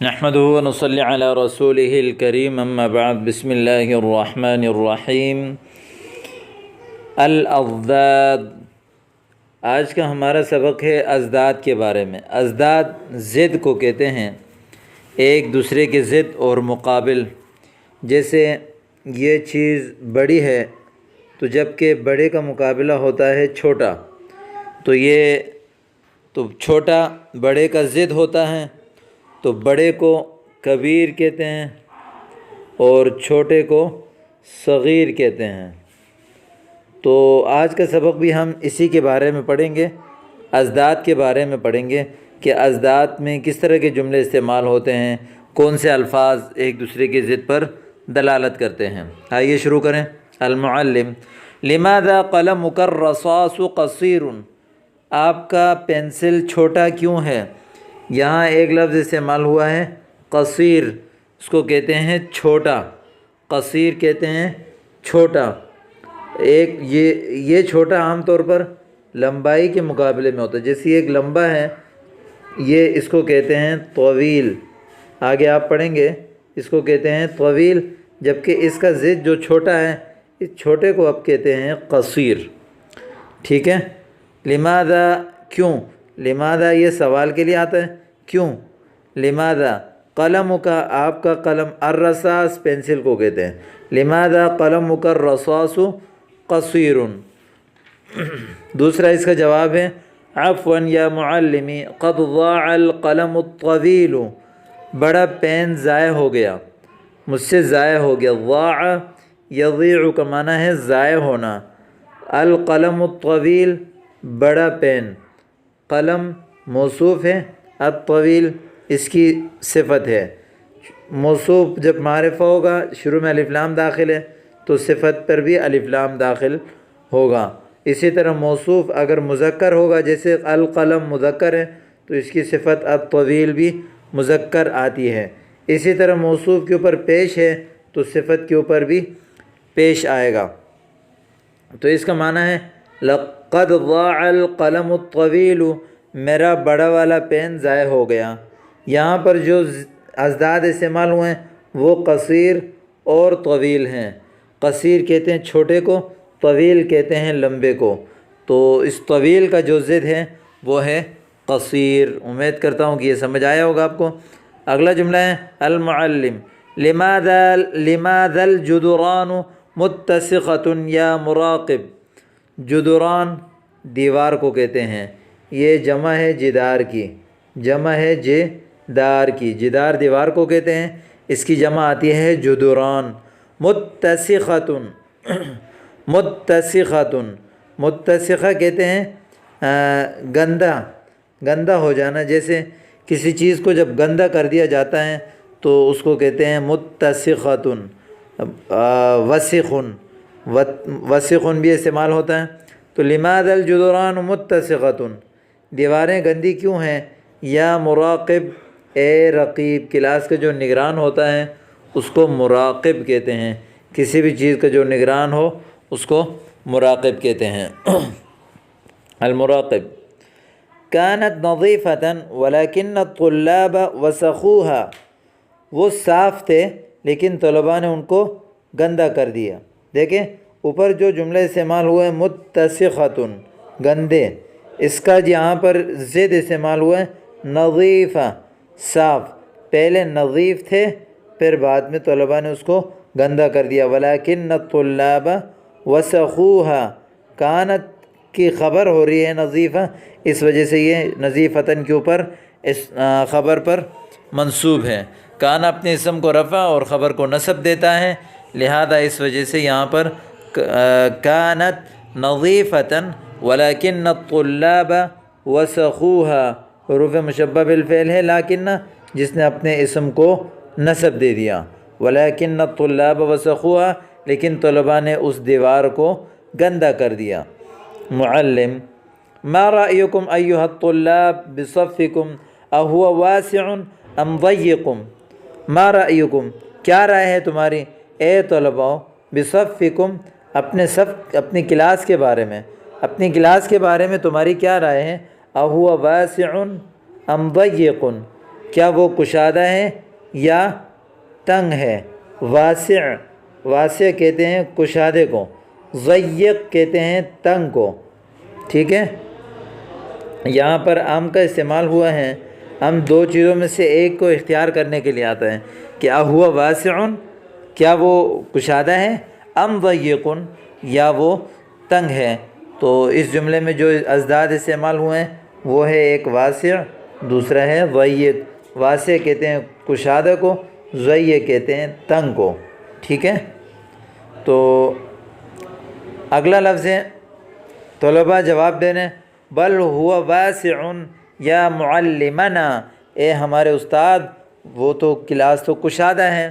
نحمده ونصلي على رسوله الكريم اما بعد بسم الله الرحمن الرحیم الاضداد۔ آج کا ہمارا سبق ہے ازداد کے بارے میں۔ ازداد ضد کو کہتے ہیں، ایک دوسرے کے ضد اور مقابل۔ جیسے یہ چیز بڑی ہے تو جب کہ بڑے کا مقابلہ ہوتا ہے چھوٹا، تو چھوٹا بڑے کا ضد ہوتا ہے، تو بڑے کو کبیر کہتے ہیں اور چھوٹے کو صغیر کہتے ہیں۔ تو آج کا سبق بھی ہم اسی کے بارے میں پڑھیں گے، ازداد کے بارے میں پڑھیں گے کہ ازداد میں کس طرح کے جملے استعمال ہوتے ہیں، کون سے الفاظ ایک دوسرے کی ضد پر دلالت کرتے ہیں۔ آئیے شروع کریں۔ المعلم، لماذا قلمک الرصاص قصیر؟ آپ کا پینسل چھوٹا کیوں ہے؟ یہاں ایک لفظ استعمال ہوا ہے قصیر، اس کو کہتے ہیں چھوٹا، قصیر کہتے ہیں چھوٹا۔ یہ چھوٹا عام طور پر لمبائی کے مقابلے میں ہوتا ہے، جیسے ایک لمبا ہے، یہ اس کو کہتے ہیں طویل۔ آگے آپ پڑھیں گے، اس کو کہتے ہیں طویل، جبکہ اس کا ضد جو چھوٹا ہے، اس چھوٹے کو اب کہتے ہیں قصیر۔ ٹھیک ہے۔ لماذا کیوں؟ لماذا یہ سوال کے لیے آتا ہے، کیوں؟ لماذا قلمک، آپ کا قلم، الرصاص پینسل کو کہتے ہیں، لماذا قلمک الرصاص قصیر۔ دوسرا اس کا جواب ہے عفوا یا معلمی قد ضاع القلم الطویل، بڑا پین ضائع ہو گیا، مجھ سے ضائع ہو گیا۔ ضاع یضیع کا معنی ہے ضائع ہونا، القلم الطویل بڑا پین، قلم موصوف ہے، الطویل اس کی صفت ہے۔ موصوف جب معرفہ ہوگا، شروع میں الف لام داخل ہے تو صفت پر بھی الف لام داخل ہوگا۔ اسی طرح موصوف اگر مذکر ہوگا، جیسے القلم مذکر ہے تو اس کی صفت الطویل بھی مذکر آتی ہے۔ اسی طرح موصوف کے اوپر پیش ہے تو صفت کے اوپر بھی پیش آئے گا۔ تو اس کا معنی ہے لقد ضاع القلم الطویل، میرا بڑا والا پین ضائع ہو گیا۔ یہاں پر جو ازداد استعمال ہوئے ہیں وہ قصیر اور طویل ہیں۔ قصیر کہتے ہیں چھوٹے کو، طویل کہتے ہیں لمبے کو۔ تو اس طویل کا جو ضد ہے وہ ہے قصیر۔ امید کرتا ہوں کہ یہ سمجھ آیا ہوگا آپ کو۔ اگلا جملہ ہے المعلم، لماذا الجدران متسقۃ یا مراقب؟ جدران دیوار کو کہتے ہیں، یہ جمع ہے جدار کی، جمع ہے جدار کی، جدار دیوار کو کہتے ہیں، اس کی جمع آتی ہے جدران۔ متسقۃ، متسقۃ، متسقہ کہتے ہیں گندہ، گندہ ہو جانا، جیسے کسی چیز کو جب گندہ کر دیا جاتا ہے تو اس کو کہتے ہیں متسقۃ۔ وسخ، وسخ بھی استعمال ہوتا ہے۔ تو لماذا الجدران متسقۃ، دیواریں گندی کیوں ہیں؟ یا مراقب، اے رقیب، کلاس کا جو نگران ہوتا ہے اس کو مراقب کہتے ہیں، کسی بھی چیز کا جو نگران ہو اس کو مراقب کہتے ہیں۔ المراقب، كانت نظيفة ولكن الطلاب وسخوها، وہ صاف تھے لیکن طلباء نے ان کو گندہ کر دیا۔ دیکھیں اوپر جو جملے استعمال ہوئے متسقۃ، گندے، اس کا یہاں پر ضد استعمال ہوا ہے نظیفہ، صاف۔ پہلے نظیف تھے پھر بعد میں طلباء نے اس کو گندہ کر دیا۔ ولیکن الطلاب وسخوها، کانت کی خبر ہو رہی ہے نظیفہ، اس وجہ سے یہ نظیفتن کے اوپر اس خبر پر منصوب ہے۔ کان اپنے اسم کو رفع اور خبر کو نصب دیتا ہے، لہذا اس وجہ سے یہاں پر کانت نظیفتن ولیکن الطلاب وسخوها، حروف مشبہ بالفعل ہے لیکن جس نے اپنے اسم کو نصب دے دیا۔ ولیکن الطلاب وسخوها، لیکن طلباء نے اس دیوار کو گندہ کر دیا۔ معلم، ما رأیکم ایہا الطلاب بصفکم اہو واسع ام ضیق؟ ما رأیکم، کیا رائے ہے تمہاری اے طلباء، بصفکم، اپنے صف، اپنی کلاس کے بارے میں، اپنی کلاس کے بارے میں تمہاری کیا رائے ہے؟ اہو واسع ام ضیق، کیا وہ کشادہ ہے یا تنگ ہے؟ واسع، واسع کہتے ہیں کشادے کو، ضیق کہتے ہیں تنگ کو، ٹھیک ہے؟ یہاں پر ام کا استعمال ہوا ہے، ہم دو چیزوں میں سے ایک کو اختیار کرنے کے لیے آتا ہے کہ ہوا واسع، کیا وہ کشادہ ہے، ام ضیق، یا وہ تنگ ہے۔ تو اس جملے میں جو ازداد استعمال ہوئے ہیں وہ ہے ایک واسع، دوسرا ہے ضیق۔ واسع کہتے ہیں کشادہ کو، ضیق کہتے ہیں تنگ کو، ٹھیک ہے؟ تو اگلا لفظ ہے، طلباء جواب دینے، بل ہوا واسع یا معلمنا، اے ہمارے استاد وہ تو کلاس تو کشادہ ہے۔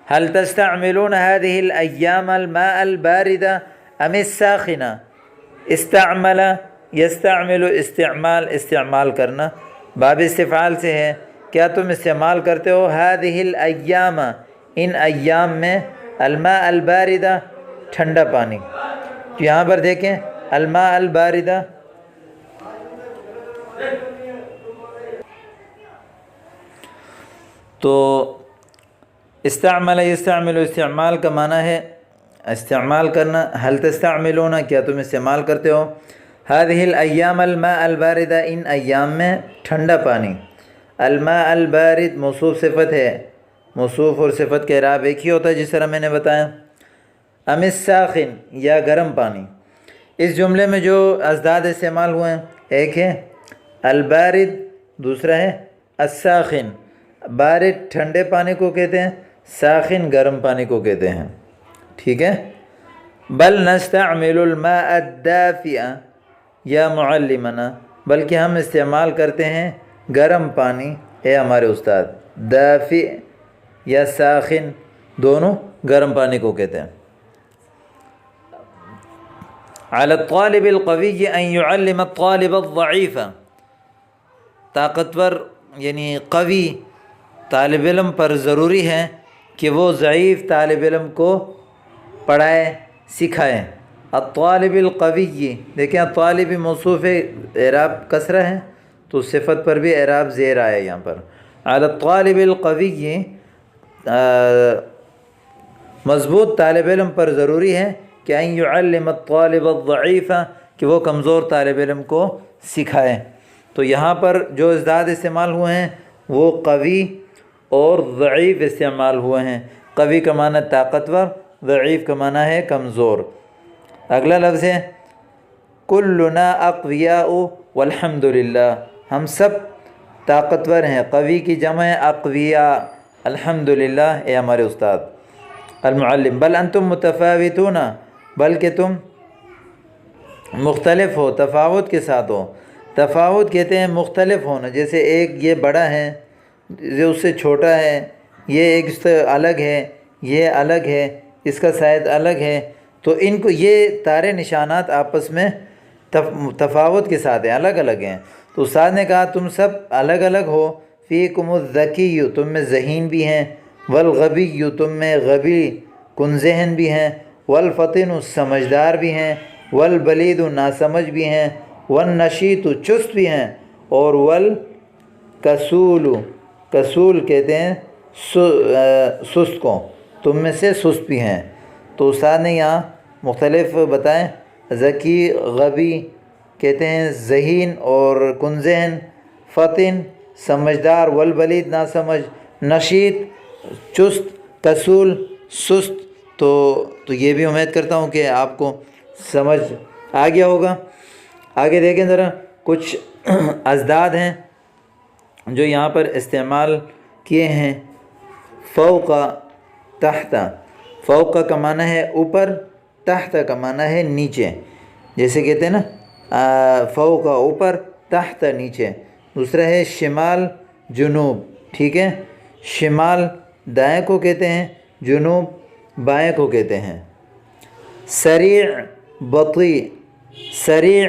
هل تستعملون هذه الأيام الماء الباردة ام الساخنة؟ استعمل یستعمل، استعمال، استعمال کرنا باب استفعال سے ہے، کیا تم استعمال کرتے ہو هذه الأيام، ان ایام میں، الماء الباردة، ٹھنڈا پانی۔ تو یہاں پر دیکھیں الماء الباردة تو استعمل یستعمل، استعمال کا معنی ہے استعمال کرنا۔ هل تستعملون، کیا تم استعمال کرتے ہو، هذه الأيام الماء الباردة، ان ایام میں ٹھنڈا پانی۔ الماء البارد موصوف صفت ہے، موصوف اور صفت کا اعراب ایک ہی ہوتا ہے جس طرح میں نے بتایا۔ ام الساخن، یا گرم پانی۔ اس جملے میں جو ازداد استعمال ہوئے ہیں، ایک ہے البارد، دوسرا ہے الساخن۔ بارد ٹھنڈے پانی کو کہتے ہیں، ساخن گرم پانی کو کہتے ہیں، ٹھیک ہے؟ بل نستعمل الماء الدافئ یا معلمنا، بلکہ ہم استعمال کرتے ہیں گرم پانی اے ہمارے استاد۔ دافئ یا ساخن دونوں گرم پانی کو کہتے ہیں۔ علی الطالب القوی ان يعلم الطالب الضعیف، طاقتور یعنی قوی طالب علم پر ضروری ہے کہ وہ ضعیف طالب علم کو پڑھائے سکھائے۔ الطالب القوی، دیکھیں الطالب موصوف اعراب کسرہ ہے تو صفت پر بھی اعراب زیر آیا یہاں پر۔ علی الطالب القوی، مضبوط طالب علم پر ضروری ہے کہ ان يعلم الطالب الضعیف، کہ وہ کمزور طالب علم کو سکھائے۔ تو یہاں پر جو ازداد استعمال ہوئے ہیں وہ قوی اور ضعیف استعمال ہوئے ہیں۔ قوی کا معنی طاقتور، ضعیف کا معنی ہے کمزور۔ اگلا لفظ ہے کلنا اقویاء والحمد للہ، ہم سب طاقتور ہیں۔ قوی کی جمع ہے اقویاء، الحمد للہ اے ہمارے استاد۔ المعلم، بل انتم متفاوتون، بلکہ تم مختلف ہو، تفاوت کے ساتھ ہو۔ تفاوت کہتے ہیں مختلف ہونا، جیسے ایک یہ بڑا ہے، یہ اس سے چھوٹا ہے، یہ ایک سے الگ ہے، یہ الگ ہے، اس کا سائز الگ ہے، تو ان کو یہ تارے نشانات آپس میں تفاوت کے ساتھ ہیں، الگ الگ ہیں۔ تو استاد نے کہا تم سب الگ الگ ہو۔ فیکم الذکی، تم میں ذہین بھی ہیں، والغبی، تم میں غبی کن ذہن بھی ہیں، والفطن، سمجھدار بھی ہیں، والبلید، ناسمجھ بھی ہیں، والنشیط، چست بھی ہیں، اور والکسول، کسول کہتے ہیں سست کو، تم میں سے سست بھی ہیں۔ تو استاد نے یہاں مختلف بتائیں، ذکی، غبی کہتے ہیں ذہین اور کن ذہن، فطن سمجھدار، والبلید ناسمجھ، نشیط چست، کسول سست۔ تو یہ بھی امید کرتا ہوں کہ آپ کو سمجھ آ گیا ہوگا۔ آگے دیکھیں ذرا، کچھ ازداد ہیں جو یہاں پر استعمال کیے ہیں۔ فوق، تحت۔ فوق کا معنی ہے اوپر، تحت کا معنی ہے نیچے، جیسے کہتے ہیں نا فوق اوپر، تحت نیچے۔ دوسرا ہے شمال، جنوب، ٹھیک ہے؟ شمال دائیں کو کہتے ہیں، جنوب بائیں کو کہتے ہیں۔ سریع، بطیء، سریع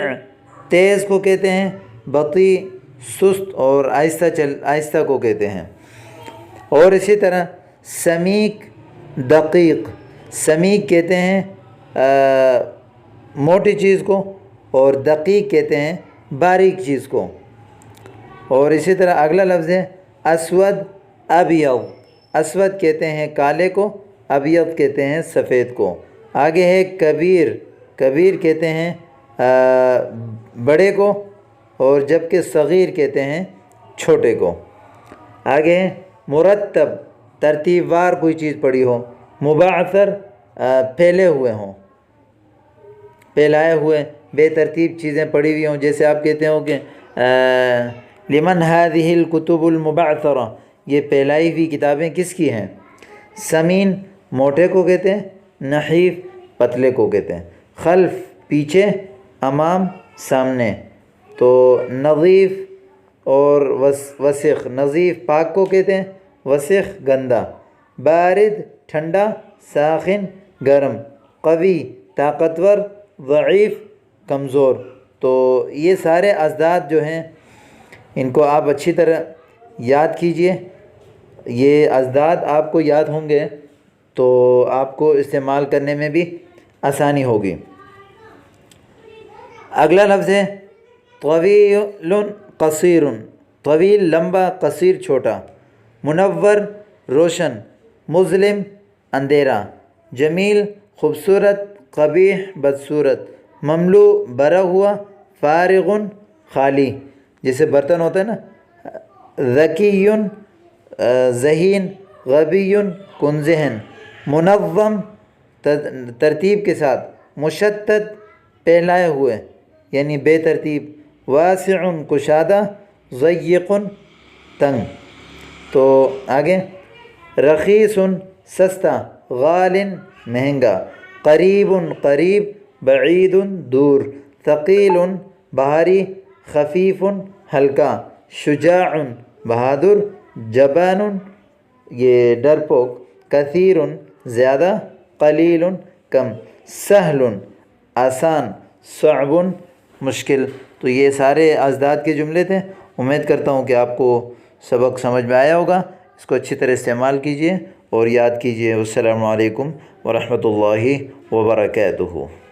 تیز کو کہتے ہیں، بطیء سست اور آہستہ کو کہتے ہیں۔ اور اسی طرح سمیک، دقیق، سمیک کہتے ہیں موٹی چیز کو، اور دقیق کہتے ہیں باریک چیز کو۔ اور اسی طرح اگلا لفظ ہے اسود ابیض، اسود کہتے ہیں کالے کو، ابیض کہتے ہیں سفید کو۔ آگے ہے کبیر، کبیر کہتے ہیں بڑے کو، اور جبکہ صغیر کہتے ہیں چھوٹے کو۔ آگے ہے مرتب، ترتیب وار کوئی چیز پڑی ہو، مبعثر پھیلے ہوئے ہوں، پھیلائے ہوئے بے ترتیب چیزیں پڑی ہوئی ہوں، جیسے آپ کہتے ہو کہ لمن هذه الكتب المبعثرہ، یہ پھیلائی ہوئی کتابیں کس کی ہیں۔ سمین موٹے کو کہتے ہیں، نحیف پتلے کو کہتے ہیں۔ خلف پیچھے، امام سامنے۔ تو نظیف اور وسخ، نظیف پاک کو کہتے ہیں، وسخ گندا۔ بارد ٹھنڈا، ساخن گرم۔ قوی طاقتور، ضعیف کمزور۔ تو یہ سارے ازداد جو ہیں ان کو آپ اچھی طرح یاد کیجئے، یہ ازداد آپ کو یاد ہوں گے تو آپ کو استعمال کرنے میں بھی آسانی ہوگی۔ اگلا لفظ ہے طویل قصیر، طویل لمبا، قصیر چھوٹا۔ منور روشن، مظلم اندھیرا۔ جمیل خوبصورت، قبیح بدصورت۔ مملو بھرا ہوا، فارغ خالی، جیسے برتن ہوتا ہے نا۔ ذکی ذہین، غبی کن ذہن۔ منظم ترتیب کے ساتھ، مشتت پھیلائے ہوئے یعنی بے ترتیب۔ واسع کشادہ، ضیق تنگ۔ تو آگے رخیص سستا، غال مہنگا۔ قریب قریب، بعید دور۔ ثقیل بھاری، خفیف ہلکا۔ شجاع بہادر، جبان یہ ڈرپوک۔ کثیر زیادہ، قلیل کم۔ سہل آسان، صعب مشکل۔ تو یہ سارے ازداد کے جملے تھے۔ امید کرتا ہوں کہ آپ کو سبق سمجھ میں آیا ہوگا، اس کو اچھی طرح استعمال کیجئے اور یاد کیجئے۔ السلام علیکم ورحمۃ اللہ وبرکاتہ۔